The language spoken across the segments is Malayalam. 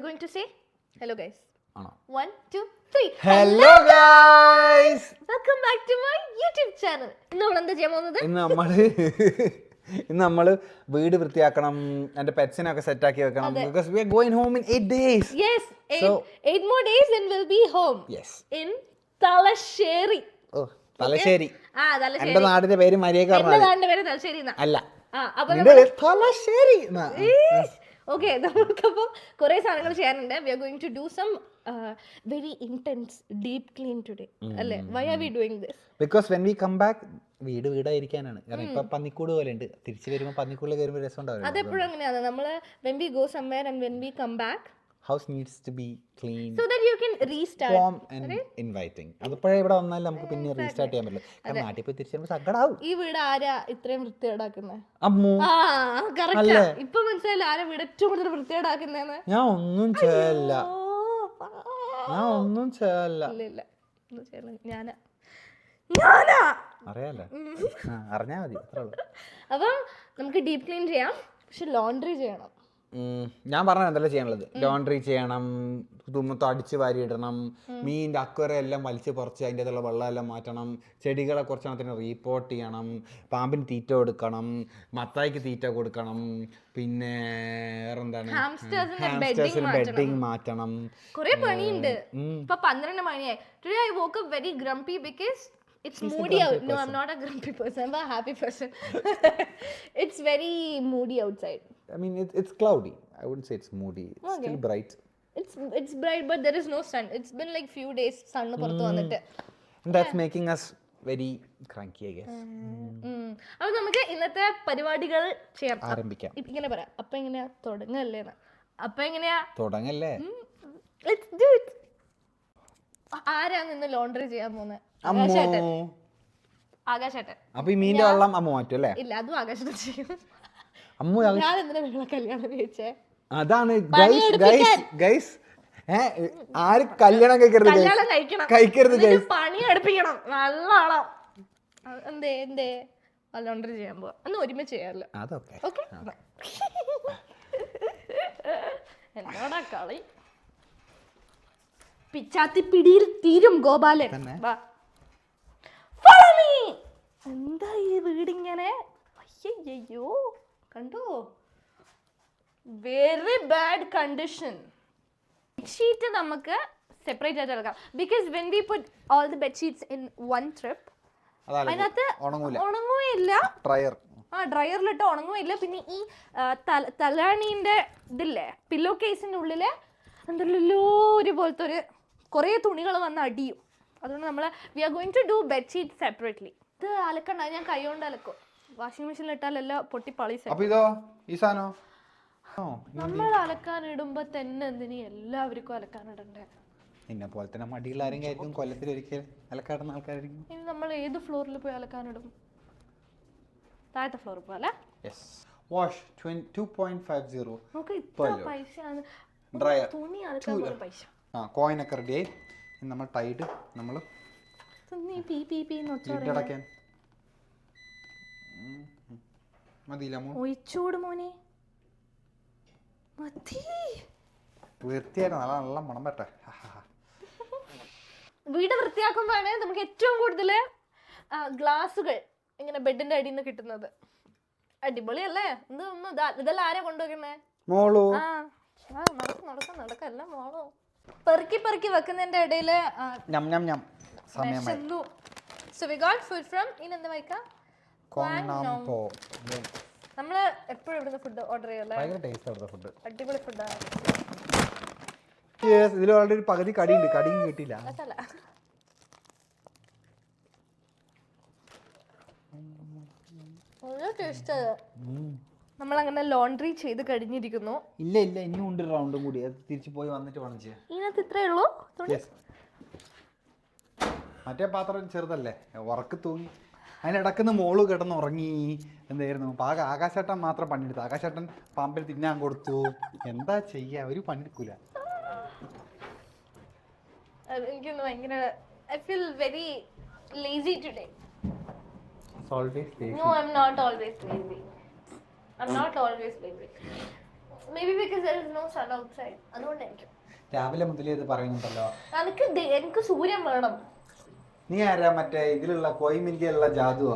we're going to say hello guys. ആണോ? 1, 2, 3. Hello guys, welcome back to my YouTube channel. ഇന്ന് നമ്മൾ എന്താ ചെയ്യാൻ പോകുന്നത്? ഇന്ന് നമ്മള് വീട് വൃത്തിയാക്കണം, എന്റെ പെറ്റ്സിനൊക്കെ സെറ്റ് ആക്കി വെക്കണം. because we are going home in 8 days. Yes, 8 more days and we'll be home. Yes. In Talasheri. ഓ, തലശ്ശേരി. തലശ്ശേരി. എന്റെ നാടിന്റെ പേര് മര്യാദ എന്റെ നാടിന്റെ പേര് തലശ്ശേരി അല്ല. അപ്പൊ തലശ്ശേരി. ഓക്കെ, നമുക്കപ്പോൾ കുറെ സാധനങ്ങൾ ചെയ്യാനുണ്ട്. We are going to do some very intense deep clean today അല്ലേ? Why are we doing this? Because when we come back വീടായിരിക്കാനാണ്. കാരണം ഇപ്പൊ പന്നിക്കൂട് പോലെ ഉണ്ട്. തിരിച്ചു വരുമ്പോൾ പന്നിക്കൂടിൽ കയറുമ്പോൾ രസം ഉണ്ടാവും. അതെപ്പോഴും അങ്ങനെയാണ്. നമ്മള് when we go somewhere and when we come back, house needs to be clean so that you can restart, warm and inviting. അതുപ്പോഴേ ഇവിടെ വന്നാൽ നമുക്ക് പിന്നെ റീസ്റ്റാർട്ട് ചെയ്യാൻ പറ്റില്ല. കാരണം നാട്ടിൽ പോയി തിരിച്ചു വരുമ്പോൾ സങ്കടാവും. ഈ വീട് ആരാ ഇത്രയും വൃത്തികേടാക്കുന്നത്? അമ്മു. കറക്റ്റാ. ഇപ്പൊ മനസ്സിലായില്ല ആരാ വീട് ഏറ്റവും കൂടുതൽ വൃത്തികേടാക്കുന്നതെന്ന്? ഞാൻ ഒന്നും ചെയ്യല്ല. ഇല്ല ഞാനാ അറിയാലോ, അറിഞ്ഞാ മതി. അപ്പം നമുക്ക് ഡീപ് ക്ലീൻ ചെയ്യാം, പക്ഷെ ലോണ്ടറി ചെയ്യണം. ഞാൻ പറഞ്ഞ എന്തല്ല ചെയ്യാനുള്ളത്. ലോണ്ടറി ചെയ്യണം, തുമ്മത്ത് അടിച്ച് വാരി ഇടണം, മീനിന്റെ അക്വറി എല്ലാം വലിച്ച് കുറച്ച് അതിൻ്റെ അതുള്ള വെള്ളം എല്ലാം മാറ്റണം, ചെടികളെ കുറച്ചെണ്ണത്തിന് റീപോർട്ട് ചെയ്യണം, പാമ്പിന് തീറ്റ കൊടുക്കണം, മത്തായിക്ക് തീറ്റ കൊടുക്കണം, പിന്നെ വേറെന്താണ്, ഹാംസ്റ്റേഴ്സിന് ബെഡിങ് മാറ്റണം. കുറെ പണിയുണ്ട്. ഇപ്പൊ 12 മണിയായി. Today I woke up very grumpy because it's moody out. No, I'm not a grumpy person. I'm a happy person. It's very moody outside. I mean, it's cloudy. I wouldn't say it's moody. It's still bright. It's bright, but there is no sun. It's been like few days sun പുറത്ത് വന്നിട്ട്. And that's making us very cranky, I guess. അപ്പോൾ നമുക്ക് ഇന്നത്തെ പരിപാടികൾ ചെയ്യാം. ആരംഭിക്കാം. ഇങ്ങനെ പറയാം. അപ്പോൾ എങ്ങനെയാ തുടങ്ങല്ലേന്ന്? അപ്പോൾ എങ്ങനെയാ തുടങ്ങല്ലേ? Let's do it. ആരാണ് ഇന്ന് ലോണ്ടറി ചെയ്യാൻ പോകുന്നത്? ആകാശേട്ടൻ. അപ്പൊ ഈ മീൻ്റെ വെള്ളം അമ്മ മാറ്റും അല്ലേ? ഇല്ല, അതും ആകാശേട്ടൻ ചെയ്യും. ഞാൻ എന്തിനാ നിങ്ങളെ കല്യാണം കഴിച്ചേ? അതാണ് ഗൈസ്. ആര് കല്യാണം കഴിക്കരുത് ഗൈസ്. പണി അടുപ്പിക്കണം നല്ലോണം. എന്തേ ലോണ്ടറി ചെയ്യാൻ പോവാ. അന്ന് ഒരുമിച്ച് ചെയ്യാമല്ലോ. അതൊക്കെ ഓക്കെ. എന്നോടാ കളി. പിച്ചാത്തി പിടിയിൽ തീരും ഗോപാലൻ. എന്താ ഈ വീടിങ്ങനെ? അയ്യോ കണ്ടോ, വെരി ബാഡ് കണ്ടീഷൻ. ബെഡ്ഷീറ്റ് നമുക്ക് സെപ്പറേറ്റ് ആയിട്ട് എടുക്കാം. Because when we put all the bedsheets in one trip അതിനകത്ത് ഉണങ്ങുകയില്ല. ഡ്രയറിലിട്ട് ഉണങ്ങുകയില്ല. പിന്നെ ഈ തലാണീൻ്റെ ഇതില്ലേ, പില്ലോ കേസിൻ്റെ ഉള്ളില് എന്തല്ലോ ഒരുപോലത്തെ ഒരു കുറേ തുണികൾ വന്ന് അടിയും. അതുകൊണ്ട് നമ്മൾ we are going to do bedsheet separately. ഇത് അലക്കണ്ട, ഞാൻ കൈ കൊണ്ട് അലക്കും. വാഷിംഗ് മെഷീനിൽ ഇട്ടാലെല്ലാം പൊട്ടി പളീസ്. നമ്മൾ അലക്കാനിടുമ്പോ തന്നെ എന്തിനീ എല്ലാവർക്കും അലക്കാനിടണ്ടേ? എന്നെ പോലെ തന്നെ മടിയുള്ള ആരെങ്കിലും കൊല്ലത്തിൽ ഒരിക്കൽ അലക്കാടുന്ന ആൾക്കാരായിരിക്കും. ഇനി നമ്മൾ ഏത് ഫ്ലോറിൽ പോയി അലക്കാനിടും? താഴത്തെ ഫ്ലോറിൽ പോലെ. വാഷ് 2.50. നമുക്ക് ഇത്ര പൈസയാണ് തുണി അലക്കാൻ പൈസ. കോയിനൊക്കെ റെഡിയായി. നമ്മൾ ടൈഡ് നമ്മൾ അടയ്ക്കാൻ മതിയില്ല. ഒഴിച്ചോട് മോനെ, വൃത്തിയായിട്ട് നല്ല മണം പറ്റേ. വീട് വൃത്തിയാക്കുമ്പോഴാണ് നമുക്ക് ഏറ്റവും കൂടുതൽ ഗ്ലാസുകൾ ഇങ്ങനെ ബെഡിന്റെ അടിയിൽ നിന്ന് കിട്ടുന്നത്. അടിപൊളിയല്ലേ? ഇതെല്ലാം ആരാ കൊണ്ടുവെക്കുന്നേ? മോളു. നടക്കല്ല മോളോ. പെറുക്കി വെക്കുന്നതിന്റെ ഇടയില് So we got food from ഇനെന്താ വയ്ക്ക? നമ്മള് എപ്പോഴും ഇവിടുന്ന് ഫുഡ് ഓർഡർ ചെയ്യല്ലേ? അടിപൊളി ഫുഡാണ്. ഇതിൽ ഓൾറെഡി ഒരു പകുതി കടിയുണ്ട്, കടിയും കിട്ടിയില്ല. നമ്മളങ്ങനെ ലോണ്ടറി ചെയ്ത് കഴിഞ്ഞിരിക്കുന്നു. ഇല്ല ഇനിയും ഉണ്ട് റൗണ്ടും കൂടി. അത് തിരിച്ചു പോയി വന്നിട്ട് വേണം ചെയ്യാൻ. ഇതിനകത്ത് ഇത്രേ ഉള്ളൂ. മറ്റേ പാത്രം ചെറുതല്ലേ, ഉറക്ക് തൂങ്ങി. അതിനിടക്കുന്ന് മോള് കിടന്ന് ഉറങ്ങി. എന്തായിരുന്നു ആകാശേട്ടൻ മാത്രം പണിയെടുത്തു. ആകാശേട്ടൻ പാമ്പിൽ തിന്നാൻ കൊടുത്തു. എന്താ ചെയ്യാ, ഒരു പണിയെടുക്കൂല. എനിക്കൊന്ന് ഭയങ്കര I feel very lazy today. Always lazy. No, I'm not always lazy. I'm not always lazy. Maybe because there is no sun outside. അതുകൊണ്ടായിരിക്കും. രാവിലെ മുതലേ ഇത് പറയുന്നുണ്ടല്ലോ. എനിക്ക് സൂര്യൻ വേണം. നീ ആരാ മറ്റേ ഇതിലുള്ള കോയിമില്ലിയുള്ള ജാദുവോ?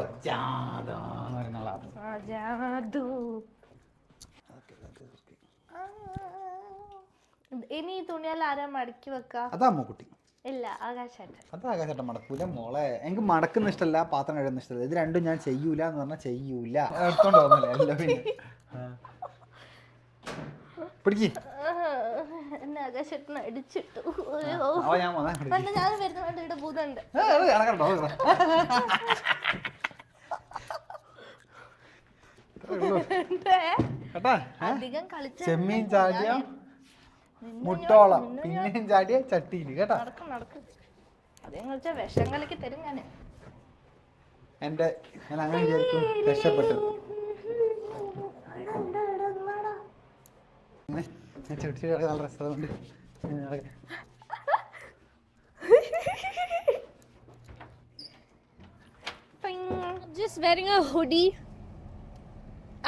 ഇനി തുണിയാൽ ആരാ മടക്കി വെക്ക? അതാ അമ്മക്കുട്ടി. ഇല്ല, ആകാശേട്ടൻ. അത് ആകാശേട്ടൻ മടക്കൂല മോളെ. എനിക്ക് മടക്കുന്ന ഇഷ്ടമല്ല, പാത്രം കഴുകുന്ന ഇഷ്ടമല്ല. ഇത് രണ്ടും ഞാൻ ചെയ്യൂല എന്ന് പറഞ്ഞാൽ ചെയ്യൂല. എടുത്തോണ്ട് വന്നല്ലേ എല്ലാം. പിന്നെ പിടിക്ക്. എന്നെ ആകാശേട്ടൻ അടിച്ചിട്ടു. ഞാൻ ഞാൻ വരുന്ന ഇവിടെ ഭൂതമുണ്ട്. അധികം കളിച്ച ചെമ്മീൻ ചാടിയ മുട്ടോളം, പിന്നെയും ചാടിയ ചട്ടിയില് കേട്ടാ. നടക്കും. അധികം കളിച്ച വിഷം കലക്കി തരും ഞാൻ. ഞാൻ അങ്ങനെ വിചാരിക്കും രക്ഷപ്പെട്ടു. ഞാൻ ചെടിച്ച് നല്ല രസമുണ്ട്. Just wearing a hoodie.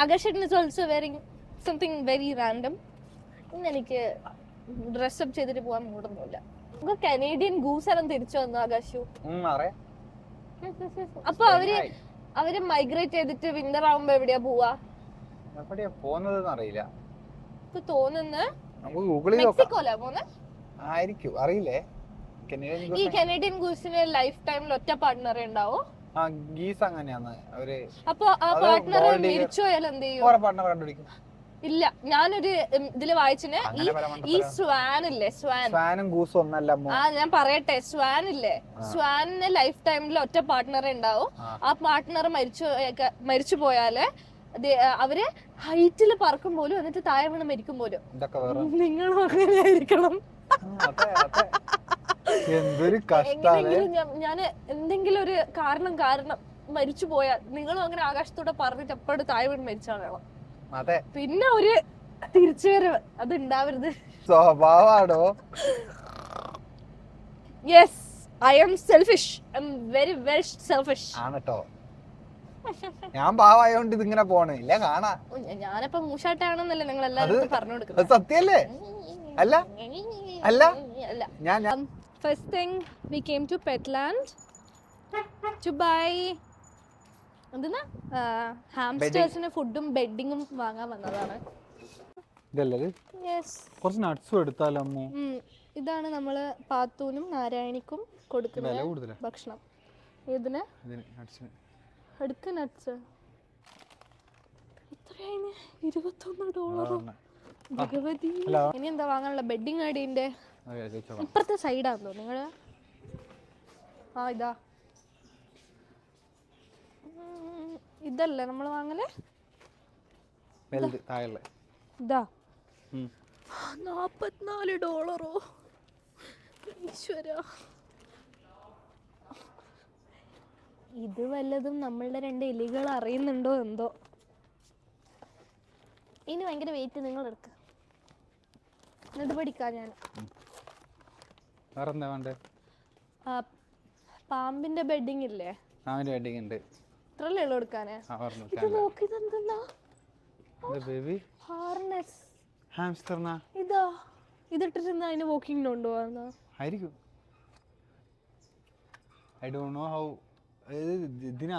Agashan is also wearing something very random. എനിക്ക് ഡ്രസ്സപ്പ് ചെയ്തിട്ട് പോകാൻ മൂടൊന്നുമില്ല. നമുക്ക് കനേഡിയൻ ഗൂസ് എല്ലാം തിരിച്ചു വന്നു ആകാശു. അപ്പൊ അവര് മൈഗ്രേറ്റ് ചെയ്തിട്ട് വിന്റർ ആവുമ്പോ എവിടെയാ പോവാ? അറിയില്ല. തോന്നുന്നു മെക്സിക്കോലാ പോന്നെ ആയിരിക്കും, അറിയില്ലേ. ഈ കനേഡിയൻ ഗൂസിന് ലൈഫ് ടൈമിൽ ഒറ്റ പാർട്ട്ണറെ ഉണ്ടാവോ? അപ്പൊ ആ പാർട്ട്ണർ മരിച്ചു പോയാൽ എന്ത് ചെയ്യും? ഇല്ല, ഞാനൊരു ഇതില് വായിച്ചിന് ഈ സ്വാൻ ഇല്ലേ, സ്വാനും ഗൂസും ഒന്നല്ല. ഞാൻ പറയട്ടെ, സ്വാൻ ഇല്ലേ, സ്വാനിന് ലൈഫ് ടൈമിൽ ഒറ്റ പാർട്ട്ണറെ ഉണ്ടാവും. ആ പാർട്ട്ണർ മരിച്ചു പോയാല് അവര് ഹൈറ്റിൽ പറക്കും പോലും, എന്നിട്ട് താഴെ വീണ് മരിക്കും പോലും. നിങ്ങളും അങ്ങനെ ആയിരിക്കണം. ഞാൻ എന്തെങ്കിലും ഒരു കാരണം മരിച്ചു പോയാൽ നിങ്ങളും അങ്ങനെ ആകാശത്തൂടെ പറഞ്ഞിട്ട് എപ്പോഴും താഴെ വീണ് മരിച്ചാണ്. പിന്നെ ഒരു തിരിച്ചുവരവ് അത് ഉണ്ടാവരുത്. സ്വഭാവാണോ? Yes, I am selfish. I am very very selfish ആണട്ടോ. ഞാൻ പാവായോണ്ട് ഇതിങ്ങനെ പോണില്ല കാണാ. ഞാനപ്പോ മൂഷാട്ടാണെന്നല്ലേ നിങ്ങൾ എല്ലാവരും പറഞ്ഞു കൊടുക്കുന്നത്? സത്യല്ലേ? അല്ല അല്ല ഞാൻ first thing we came to Petland to buy എന്തിനാ ഹാംസ്റ്റേഴ്സിന് ഫുഡും ബെഡിങ്ങും വാങ്ങാൻ വന്നതാണ്. കുറച്ച് നട്ട്സും എടുത്താലോ? ഇതാണ് നമ്മള് പാത്തൂനും നാരായണിക്കും കൊടുക്കുന്ന ഭക്ഷണം. ഇതിന് എടുക്ക നട്ട്സ് എത്രയാണ്? $21. ഭഗവതി. ഇനി എന്താ വാങ്ങാനുള്ള? ബെഡിങ് അടിന്റെ ഇപ്പുറത്തെ സൈഡാണല്ലോ നിങ്ങള്. ഇതാ ഇതല്ലേ നമ്മള് വാങ്ങലേ? ഇതാ $44. ഈശ്വര, ഇത് വല്ലതും നമ്മളുടെ 2 എലികൾ അറിയുന്നുണ്ടോ എന്തോ. ഇനി ഭയങ്കര വെയിറ്റ് നിങ്ങൾ എടുക്ക, എന്നിട്ട് പഠിക്കാം. ഞാൻ പാമ്പിന്റെ ബെഡിങ് ഇല്ലേ, ഇത്രല്ലേ ഉള്ളു എടുക്കാന്. ഇത് നോക്ക്, ഇതെന്താ ഹാർനസ്. ഇതാ ഇതിട്ടിട്ട് അതിന് വാക്കിങ്ങിന് കൊണ്ടുപോകാന്ന ആയിരിക്കും. I don't know how. എന്തിനാ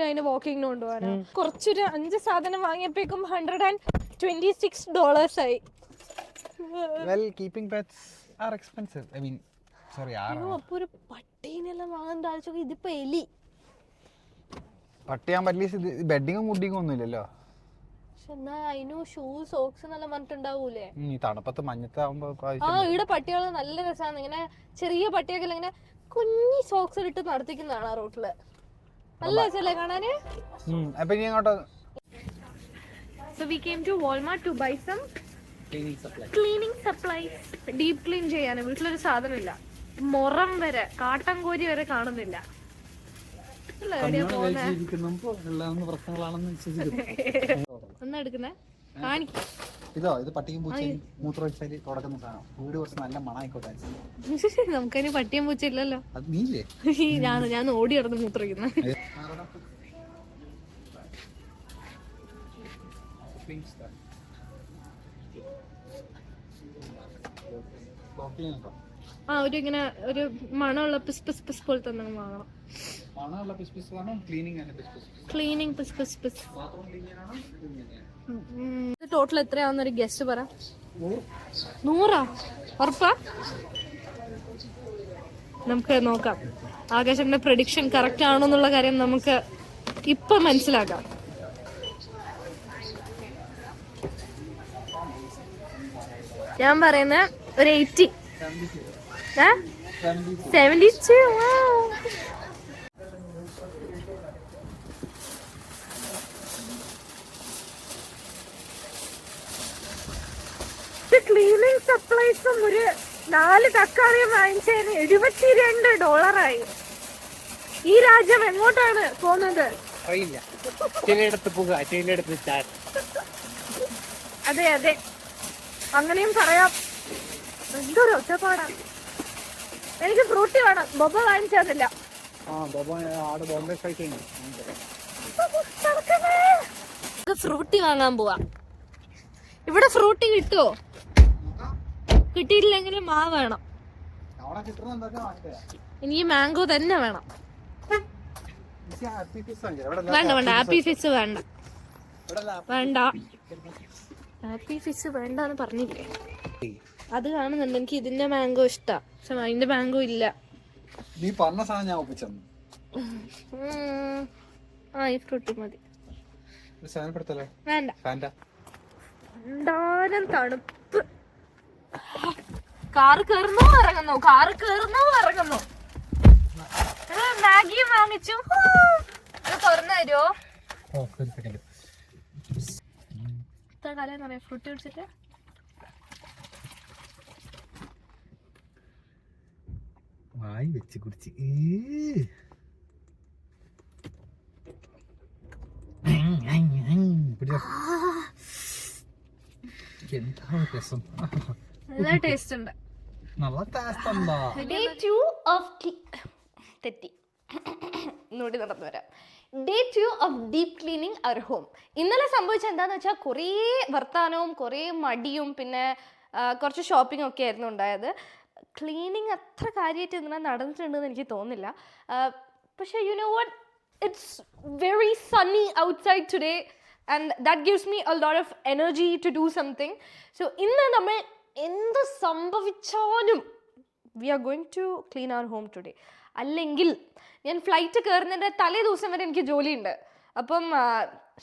അതിന് വാക്കിങ്ങിന് കൊണ്ടുപോകാനാ? കുറച്ചൊരു 5 സാധനം വാങ്ങിയപ്പോഴേക്കും $126 ആയി. Well, keeping pets are expensive. I mean, sorry, അപ്പൊ ഒരു പട്ടീനെല്ലാം വാങ്ങാൻ ആലോചിച്ചു. ഇതിപ്പോ എലി. പട്ടിയാൻ പറ്റില്ല. ബെഡിങ്ങും മുഡിങ്ങും ഒന്നുമില്ലല്ലോ. എന്നാ അതിന് ഷൂ സോക്സ് എന്നെല്ലാം പറഞ്ഞിട്ടുണ്ടാവൂലേ? തണുപ്പത്ത് മഞ്ഞത്താവുമ്പോ. ഇവിടെ പട്ടികൾ നല്ല രസമാണ്. ഇങ്ങനെ ചെറിയ പട്ടിയൊക്കെ ഇങ്ങനെ കുഞ്ഞി സോക്സ് ഇട്ട് നടത്തിക്കുന്നതാണ് ആ റോട്ടില്. നല്ല രസല്ലേ കാണാന്. So we came to Walmart to buy some cleaning supplies. Deep clean ചെയ്യാൻ വീട്ടിലൊരു സാധനമില്ല. മുറം വരെ കാട്ടം കോരി വരെ കാണുന്നില്ല. എന്നാ എടുക്കുന്നേ? കാണിക്കും. ഇതോ, ഇത് പട്ടിയും പൂച്ചയും മൂത്രമൊഴിച്ചാല് തുടക്കുന്ന സാധനം. വീട് കുറച്ച് നല്ല മണായിക്കോട്ടെ. നമുക്കതിന് പട്ടിയും പൂച്ച ഇല്ലല്ലോ. അത് നീല്ലേ? ഞാൻ ഓടി നടന്ന് മൂത്രമൊഴിക്കുന്ന. ആ ഒരു ഇങ്ങനെ ഒരു മണമുള്ള പിസ് പിസ് പിസ് പോലത്തെ എന്തെങ്കിലും വാങ്ങണം. ക്ലീനിങ് പിസ് പിസ് പിസ്. ടോട്ടൽ എത്രയാവുന്നൊരു ഗസ്റ്റ് പറ. 100 ഉറപ്പാ? നമുക്ക് നോക്കാം. ആകാശന്റെ പ്രഡിക്ഷൻ കറക്റ്റ് ആണോ എന്നുള്ള കാര്യം നമുക്ക് ഇപ്പൊ മനസ്സിലാക്കാം. ഞാൻ പറയുന്ന ഒരു 80. 72. ക്ലീനിങ് സപ്ലൈസും ഒരു 4 തക്കാളിയും വാങ്ങിച്ചതിന് $72. ഈ രാജ്യം എങ്ങോട്ടാണ് പോകുന്നത്? അതെ അതെ, അങ്ങനെയും പറയാം. എന്തൊരു ഒറ്റപ്പാടാ. എനിക്ക് ഫ്രൂട്ടി വേണം. ബൊബ വാങ്ങിച്ചു തന്നില്ല. ഫ്രൂട്ടി വാങ്ങാൻ പോവാ. ഇവിടെ ഫ്രൂട്ടി കിട്ടുമോ? കിട്ടിയിട്ടില്ലെങ്കിൽ മാവ് വേണം. എനിക്ക് മാംഗോ തന്നെ വേണം. വേണ്ട വേണ്ട, ഹാപ്പി ഫിസ് വേണ്ട. വേണ്ട, ഹാപ്പി ഫിസ് വേണ്ടെന്ന് പറഞ്ഞില്ലേ? അത് കാണുന്നുണ്ട്. എനിക്ക് ഇതിന്റെ മാംഗോ ഇഷ്ടാ, പക്ഷെ അതിന്റെ മാംഗോ ഇല്ല. നീ പറഞ്ഞ സാധനം ഞാൻ ഒപ്പിച്ചു. ആ ഈ ഫ്രൂട്ടി മതി. വേണ്ട, എന്തായാലും തണുപ്പ്. കാറ് കയറുന്നോ ഇറങ്ങുന്നു, കാറ് കയറുന്നോ ഇറങ്ങുന്നു. മാഗിയും വാങ്ങിച്ചു. തുറന്നു തരുമോ? ഇത്ര കാലം പറയാം ഫ്രൂട്ടി കുടിച്ചിട്ട്. വായി വെച്ച് കുടിച്ച് എന്താ രസം. നല്ല ടേസ്റ്റ് ഉണ്ട്. നല്ല ടേസ്റ്റ് ഉണ്ടോ? Day 2 of തെറ്റി നോടി നടന്നു വരാം. Day 2 of deep cleaning our home. ഇന്നലെ സംഭവിച്ചത് എന്താന്ന് വെച്ചാൽ കുറേ വർത്താനവും കുറേ മടിയും പിന്നെ കുറച്ച് ഷോപ്പിംഗ് ഒക്കെ ആയിരുന്നു ഉണ്ടായത്. ക്ലീനിങ് അത്ര കാര്യമായിട്ട് ഇങ്ങനെ നടന്നിട്ടുണ്ടെന്ന് എനിക്ക് തോന്നുന്നില്ല. പക്ഷേ you know what, it's very sunny outside today and that gives me a lot of energy to do something. So ഇന്ന് നമ്മൾ എന്ത് സംഭവിച്ചാലും we are going to clean our home today. അല്ലെങ്കിൽ ഞാൻ ഫ്ലൈറ്റ് കയറുന്നതിൻ്റെ തലേ ദിവസം വരെ എനിക്ക് ജോലിയുണ്ട്. അപ്പം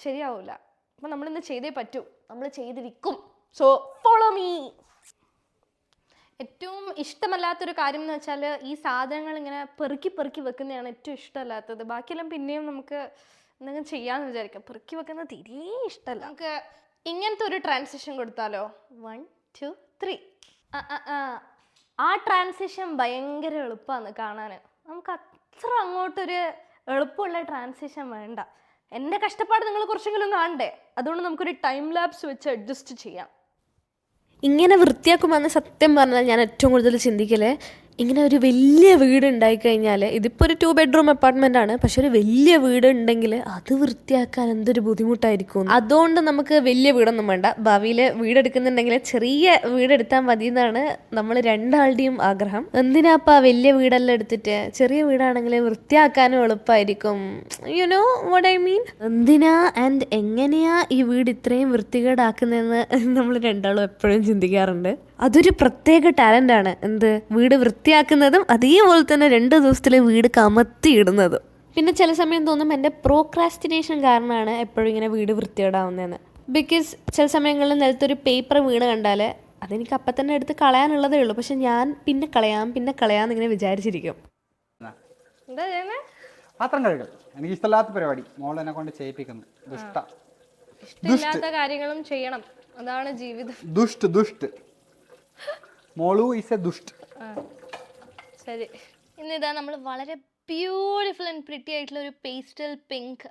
ശരിയാവില്ല. അപ്പം നമ്മളിന്ന് ചെയ്തേ പറ്റൂ, നമ്മൾ ചെയ്തിരിക്കും. So follow me. ഏറ്റവും ഇഷ്ടമല്ലാത്തൊരു കാര്യം എന്ന് വെച്ചാൽ ഈ സാധനങ്ങൾ ഇങ്ങനെ പെറുക്കി പെറുക്കി വെക്കുന്നതാണ് ഏറ്റവും ഇഷ്ടമല്ലാത്തത്. ബാക്കിയെല്ലാം പിന്നെയും നമുക്ക് എന്തെങ്കിലും ചെയ്യാമെന്ന് വിചാരിക്കാം. പെറുക്കി വെക്കുന്നത് തീരെ ഇഷ്ടമല്ല. നമുക്ക് ഇങ്ങനത്തെ ഒരു ട്രാൻസിഷൻ കൊടുത്താലോ? 1 2 3. ആ ട്രാൻസിഷൻ ഭയങ്കര എളുപ്പമാണ് കാണാൻ. നമുക്ക് അത്ര അങ്ങോട്ടൊരു എളുപ്പമുള്ള ട്രാൻസിഷൻ വേണ്ട. എൻ്റെ കഷ്ടപ്പാട് നിങ്ങൾ കുറച്ചെങ്കിലും കാണണ്ടേ? അതുകൊണ്ട് നമുക്കൊരു ടൈം ലാപ്സ് വെച്ച് അഡ്ജസ്റ്റ് ചെയ്യാം. ഇങ്ങനെ വൃത്തിയാക്കുമെന്ന് സത്യം പറഞ്ഞാൽ ഞാൻ ഏറ്റവും കൂടുതൽ ചിന്തിക്കല്, ഇങ്ങനെ ഒരു വലിയ വീട് ഉണ്ടായിക്കഴിഞ്ഞാൽ, ഇതിപ്പോൾ ഒരു 2 bedroom അപ്പാർട്ട്മെൻ്റ് ആണ്, പക്ഷെ ഒരു വലിയ വീട് ഉണ്ടെങ്കിൽ അത് വൃത്തിയാക്കാൻ എന്തൊരു ബുദ്ധിമുട്ടായിരിക്കും. അതുകൊണ്ട് നമുക്ക് വലിയ വീടൊന്നും വേണ്ട. ഭാവിയിൽ വീടെടുക്കുന്നുണ്ടെങ്കിൽ ചെറിയ വീടെടുത്താൽ മതി എന്നാണ് നമ്മൾ രണ്ടാളുടെയും ആഗ്രഹം. എന്തിനാപ്പാ വലിയ വീടെല്ലാം എടുത്തിട്ട്? ചെറിയ വീടാണെങ്കിൽ വൃത്തിയാക്കാനും എളുപ്പമായിരിക്കും. U know what I mean? എന്തിനാ ആൻഡ് എങ്ങനെയാ ഈ വീട് ഇത്രയും വൃത്തികേടാക്കുന്നതെന്ന് നമ്മൾ രണ്ടാളും എപ്പോഴും ചിന്തിക്കാറുണ്ട്. അതൊരു പ്രത്യേക ടാലൻ്റ് ആണ്. എന്ത്? വീട് വൃത്തിയാക്കുന്നതും അതേപോലെ തന്നെ 2 ദിവസത്തിൽ വീട് കമത്തിയിടുന്നതും. പിന്നെ ചില സമയം തോന്നും എൻ്റെ പ്രോക്രാസ്റ്റിനേഷൻ കാരണമാണ് എപ്പോഴും ഇങ്ങനെ വീട് വൃത്തികേടാവുന്നതെന്ന്. ബിക്കോസ് ചില സമയങ്ങളിൽ നിലത്തൊരു പേപ്പർ വീണ് കണ്ടാൽ അതെനിക്ക് അപ്പം തന്നെ എടുത്ത് കളയാനുള്ളതേ ഉള്ളൂ, പക്ഷെ ഞാൻ പിന്നെ കളയാമെന്ന് ഇങ്ങനെ വിചാരിച്ചിരിക്കും. പാത്രം കഴുകൽ എനിക്ക് ഇഷ്ടമില്ലാത്ത പരിപാടി. മോളെന്നെ കൊണ്ട് ചെയ്യിപ്പിക്കുന്നു. ഇഷ്ടമില്ലാത്ത കാര്യങ്ങളും ചെയ്യണം, അതാണ് ജീവിതം. ദുഷ്ട് മോളു ഈസ് എ ദുഷ്ട്. ശരി, ഇന്നിതാ നമ്മൾ വളരെ ബ്യൂട്ടിഫുൾ ആൻഡ് പ്രിറ്റി ആയിട്ടുള്ള ഒരു പേസ്റ്റൽ പിങ്ക്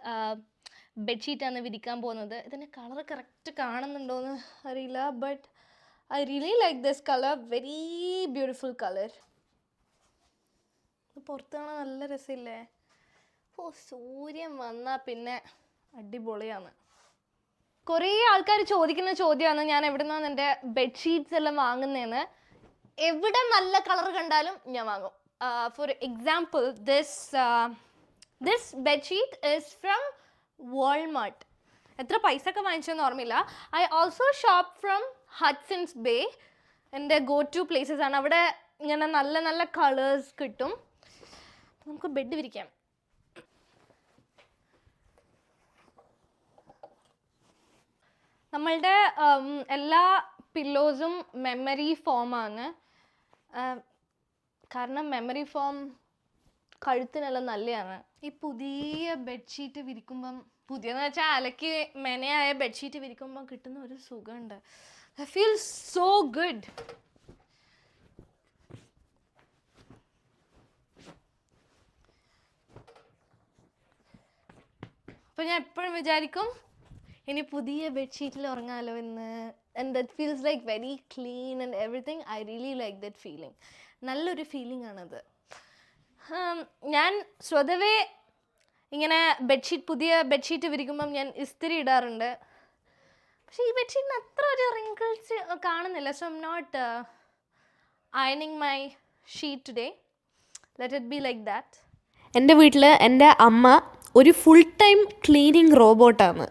ബെഡ്ഷീറ്റാണ് വിരിക്കാൻ പോകുന്നത്. ഇതിൻ്റെ കളർ കറക്റ്റ് കാണുന്നുണ്ടോയെന്ന് അറിയില്ല, but I really like this colour. Very beautiful colour. പുറത്ത് കാണാൻ നല്ല രസമില്ലേ? ഓ, സൂര്യൻ വന്നാൽ പിന്നെ അടിപൊളിയാണ്. കുറേ ആൾക്കാർ ചോദിക്കുന്ന ചോദ്യമാണ് ഞാൻ എവിടെ നിന്നാണ് എൻ്റെ ബെഡ്ഷീറ്റ്സ് എല്ലാം വാങ്ങുന്നതെന്ന്. എവിടെ നല്ല കളർ കണ്ടാലും ഞാൻ വാങ്ങും. For example this bedsheet is from Walmart. എത്ര പൈസ ഒക്കെ വാങ്ങിച്ചതെന്ന് ഓർമ്മയില്ല. I also shop from Hudson's Bay. എൻ്റെ ഗോ ടു പ്ലേസസ് ആണ്. അവിടെ ഇങ്ങനെ നല്ല നല്ല കളേഴ്സ് കിട്ടും. നമുക്ക് ബെഡ് വിരിക്കാം. നമ്മളുടെ എല്ലാ പില്ലോസും മെമ്മറി ഫോമാണ്. കാരണം മെമ്മറി ഫോം കഴുത്തിനെല്ലാം നല്ലതാണ്. ഈ പുതിയ ബെഡ്ഷീറ്റ് വിരിക്കുമ്പം, പുതിയെന്ന് വെച്ചാൽ അലക്കി മെനയായ ബെഡ്ഷീറ്റ് വിരിക്കുമ്പം കിട്ടുന്ന ഒരു സുഖമുണ്ട്. I feel so good. അപ്പോൾ ഞാൻ എപ്പോഴും വിചാരിക്കും ഇനി പുതിയ ബെഡ്ഷീറ്റിൽ ഉറങ്ങാമല്ലോ എന്ന്. And that feels like very clean and everything. I really like that feeling. നല്ലൊരു ഫീലിംഗ് ആണത്. ഞാൻ സ്വതവേ ഇങ്ങനെ പുതിയ ബെഡ്ഷീറ്റ് വിരിക്കുമ്പം ഞാൻ ഇസ്തിരി ഇടാറുണ്ട്. പക്ഷേ ഈ ബെഡ്ഷീറ്റിന് അത്ര ഒരു റിങ്കിൾസ് കാണുന്നില്ല. സോ ഐ എം നോട്ട് അയണിങ് my sheet today. Let it be like that. എൻ്റെ വീട്ടിൽ എൻ്റെ അമ്മ ഒരു ഫുൾ ടൈം ക്ലീനിങ് റോബോട്ടാണ്.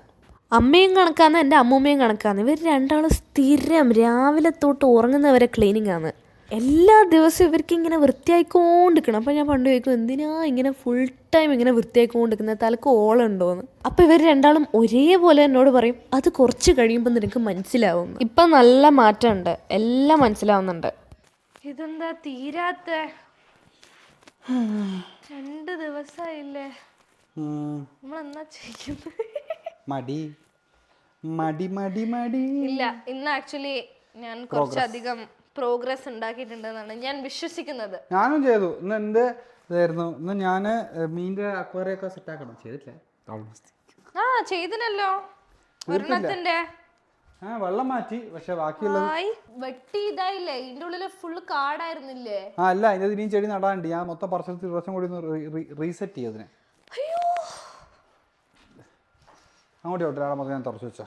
അമ്മയും കണക്കാണ്, എൻ്റെ അമ്മൂമ്മയും കണക്കാണ്. ഇവർ രണ്ടാളും സ്ഥിരം രാവിലെ തൊട്ട് ഉറങ്ങുന്നവരെ ക്ലീനിങ് ആണ്. എല്ലാ ദിവസവും ഇവർക്ക് ഇങ്ങനെ വൃത്തിയായിക്കൊണ്ടിരിക്കണം. അപ്പോൾ ഞാൻ പണ്ട് ചോദിക്കും, എന്തിനാ ഇങ്ങനെ ഫുൾ ടൈം ഇങ്ങനെ വൃത്തിയായിക്കൊണ്ടിരിക്കുന്നത്, തലക്ക് ഓളുണ്ടോയെന്ന്. അപ്പോൾ ഇവർ രണ്ടാളും ഒരേപോലെ എന്നോട് പറയും, അത് കുറച്ച് കഴിയുമ്പോൾ നിനക്ക് മനസ്സിലാവും. ഇപ്പം നല്ല മാറ്റമുണ്ട്, എല്ലാം മനസ്സിലാവുന്നുണ്ട്. ഇതെന്താ തീരാത്ത? 2 ദിവസമായില്ലേ? നമ്മളെന്നാ ചെയ്യുന്നത്? മടി മടി മടി മടി. ഇല്ല, ഇന്ന് ആക്ച്വലി ഞാൻ കുറച്ചധികം പ്രോഗ്രസ് ഉണ്ടാക്കിയിട്ടുണ്ടെന്നാണ് ഞാൻ വിശ്വസിക്കുന്നത്. ഞാനും ചെയ്തു. ഇന്ന് എന്ത് ഇതായിരുന്നു, ഇന്ന് ഞാൻ മീൻ്റെ അക്വേറിയൊക്കെ സെറ്റ് ആക്കണം. ചെയ്തിട്ടില്ല. ചെയ്തിനല്ലോ ഒരെണ്ണത്തിന്റെ. വെള്ളം മാറ്റി, പക്ഷെ ബാക്കിയുള്ളത് വെട്ടി ഇതായില്ലേ? ഇതിന്റെ ഉള്ളില് ഫുള്ള് കാടായിരുന്നില്ലേ? അല്ല, അതിന്റെ ഇനിയും ചെടി നടാണ്ട്. ഞാൻ മൊത്തം പറിച്ചെടുത്ത് ദിവസം കൂടി റീസെറ്റ് ചെയ്തതിനെ. അങ്ങോട്ട് ഞാൻ തുറച്ചു വെച്ചോ.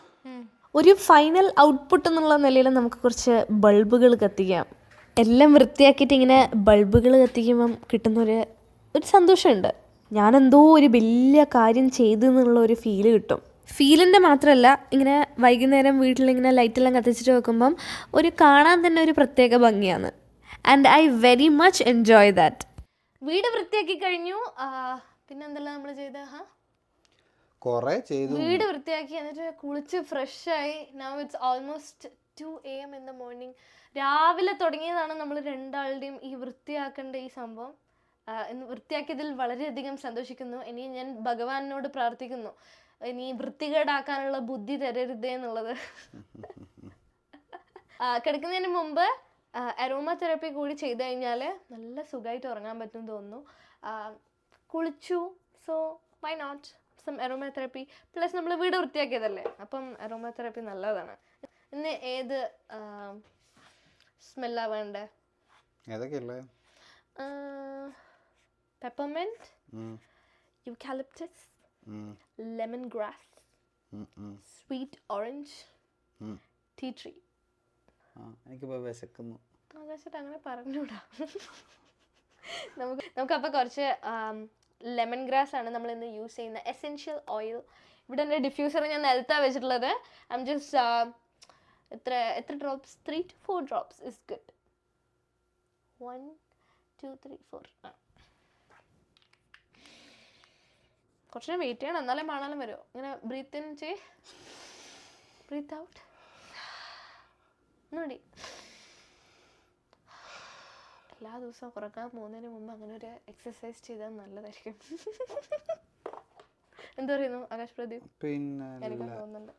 ഒരു ഫൈനൽ ഔട്ട്പുട്ട് എന്നുള്ള നിലയിൽ നമുക്ക് കുറച്ച് ബൾബുകൾ കത്തിക്കാം. എല്ലാം വൃത്തിയാക്കിയിട്ട് ഇങ്ങനെ ബൾബുകൾ കത്തിക്കുമ്പം കിട്ടുന്നൊരു സന്തോഷമുണ്ട്. ഞാനെന്തോ ഒരു വലിയ കാര്യം ചെയ്തു എന്നുള്ള ഒരു ഫീല് കിട്ടും. ഫീലിൻ്റെ മാത്രമല്ല, ഇങ്ങനെ വൈകുന്നേരം വീട്ടിലിങ്ങനെ ലൈറ്റെല്ലാം കത്തിച്ചിട്ട് വെക്കുമ്പം ഒരു കാണാൻ തന്നെ ഒരു പ്രത്യേക ഭംഗിയാണ്. And I very much enjoy that. വീട് വൃത്തിയാക്കി കഴിഞ്ഞു. പിന്നെ എന്തെല്ലാം നമ്മൾ ചെയ്ത? വീട് വൃത്തിയാക്കി, എന്നിട്ട് കുളിച്ച് ഫ്രഷായി. Now it's almost 2 AM in the morning. രാവിലെ തുടങ്ങിയതാണ് നമ്മൾ രണ്ടാളുടെയും ഈ വൃത്തിയാക്കേണ്ട ഈ സംഭവം. ഇന്ന് വൃത്തിയാക്കിയതിൽ വളരെയധികം സന്തോഷിക്കുന്നു. ഇനി ഞാൻ ഭഗവാനോട് പ്രാർത്ഥിക്കുന്നു, ഇനി വൃത്തികേടാക്കാനുള്ള ബുദ്ധി തരരുതേ എന്നുള്ളത്. കിടക്കുന്നതിന് മുമ്പ് അരോമ തെറാപ്പി കൂടി ചെയ്ത് കഴിഞ്ഞാൽ നല്ല സുഖമായിട്ട് ഉറങ്ങാൻ പറ്റും തോന്നുന്നു. കുളിച്ചു, so why not some aromatherapy. Plus നമ്മൾ വീട് വൃത്തിയാക്കിയതല്ലേ, അപ്പം അരോമ തെറാപ്പി നല്ലതാണ്. ഇന്ന് ഏത് സ്മെല്ലാ വേണ്ടേ? Peppermint, eucalyptus, lemon grass, sweet orange, tea tree. വിശക്കുന്നു. അങ്ങനെ പറഞ്ഞൂടാ. നമുക്കപ്പോൾ കുറച്ച് ലെമൺ ഗ്രാസ് ആണ് നമ്മൾ ഇന്ന് യൂസ് ചെയ്യുന്ന എസെൻഷ്യൽ ഓയിൽ. ഇവിടെ എൻ്റെ ഡിഫ്യൂസർ ഞാൻ നിലത്താണ് വെച്ചിട്ടുള്ളത്. ഐ എം ജസ്റ്റ് എത്ര drops? 3 to 4 drops is good. 1 2 3 4. കുറച്ച് വെയിറ്റ് ചെയ്യണം, എന്നാലേ മണാലും വരുമോ. ഇങ്ങനെ ബ്രീത്ത് ഇൻ ചെയ്, ബ്രീത്ത് ഔട്ട്. ഒന്നുകൂടി. എല്ലാ ദിവസവും ഉറങ്ങാൻ പോകുന്നതിന് മുമ്പ് അങ്ങനെ ഒരു എക്സസൈസ് ചെയ്താൽ നല്ലതായിരിക്കും. എന്താ പറയുന്നു ആകാശ് പ്രദീപ്? എനിക്ക് തോന്നുന്നുണ്ട്.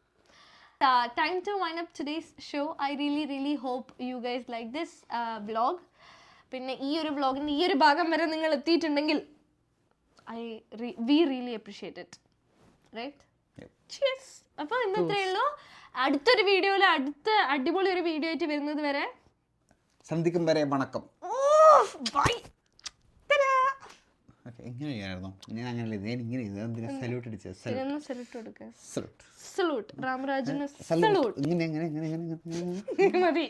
Time to wind up today's show. I really hope you guys like this vlog. പിന്നെ ഈ ഒരു വ്ളോഗിൻ്റെ ഈ ഒരു ഭാഗം വരെ നിങ്ങൾ എത്തിയിട്ടുണ്ടെങ്കിൽ we really appreciate it. Right? Cheers. അപ്പോൾ ഇന്ന് ഇത്രയേ ഉള്ളൂ. അടുത്തൊരു വീഡിയോയിൽ അടിപൊളി ഒരു വീഡിയോ ആയിട്ട് വരുന്നത് വരെ സന്ധിക്കും വരെ വണക്കം. Bye. Ta-da. എങ്ങനെ ചെയ്യാമായിരുന്നു? ഞാൻ അങ്ങനെ ഇങ്ങനെ സല്യൂട്ട് അടിച്ചത്. സല്യൂട്ട് കൊടുക്കുക. സല്യൂട്ട് രാമരാജന് സല്യൂട്ട്. ഇങ്ങനെ മതി.